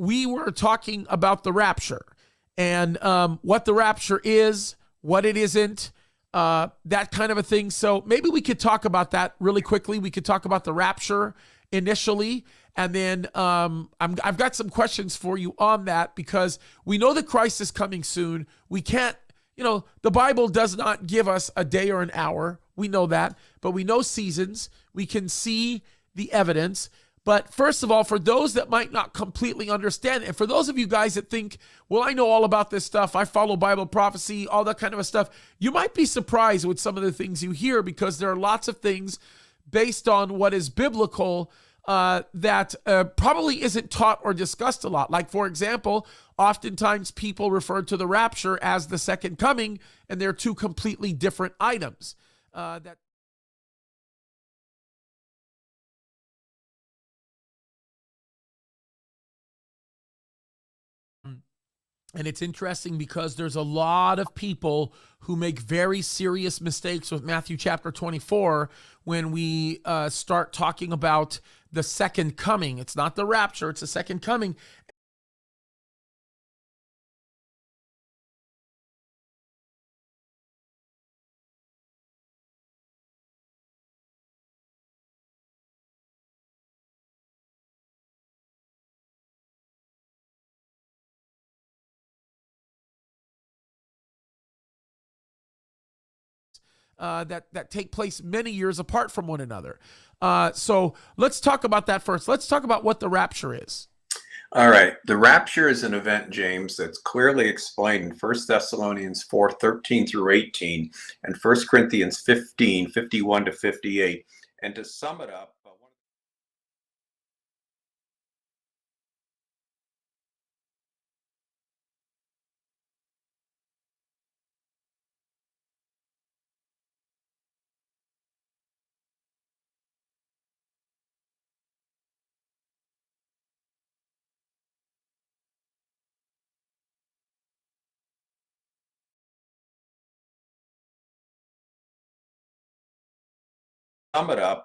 we were talking about the rapture and what the rapture is, what it isn't, that kind of a thing. So maybe we could talk about that really quickly. We could talk about the rapture initially, and then I've got some questions for you on that, because we know that Christ is coming soon. We can't, the Bible does not give us a day or an hour. We know that, but we know seasons. We can see the evidence. But first of all, for those that might not completely understand, and for those of you guys that think, well, I know all about this stuff, I follow Bible prophecy, all that kind of stuff, you might be surprised with some of the things you hear, because there are lots of things based on what is biblical that probably isn't taught or discussed a lot. Like, for example, oftentimes people refer to the rapture as the second coming, and they're two completely different items. And it's interesting because there's a lot of people who make very serious mistakes with Matthew chapter 24 when we start talking about the second coming. It's not the rapture, it's the second coming. That take place many years apart from one another. So let's talk about that first. Let's talk about what the rapture is. All right. The rapture is an event, James, that's clearly explained in 1 Thessalonians 4:13 through 18 and 1 Corinthians 15:51 to 58. And to sum it up,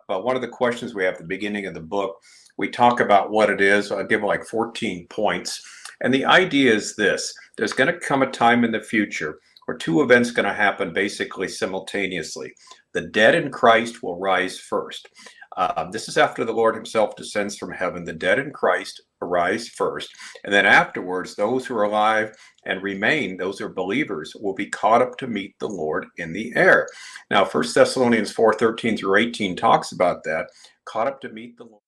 one of the questions we have at the beginning of the book, we talk about what it is. I'll give like 14 points. And the idea is this: there's going to come a time in the future where two events going to happen basically simultaneously. The dead in Christ will rise first. This is after the Lord himself descends from heaven. The dead in Christ arise first. And then afterwards, those who are alive and remain, those who are believers, will be caught up to meet the Lord in the air. Now, 1 Thessalonians 4:13 through 18 talks about that, caught up to meet the Lord.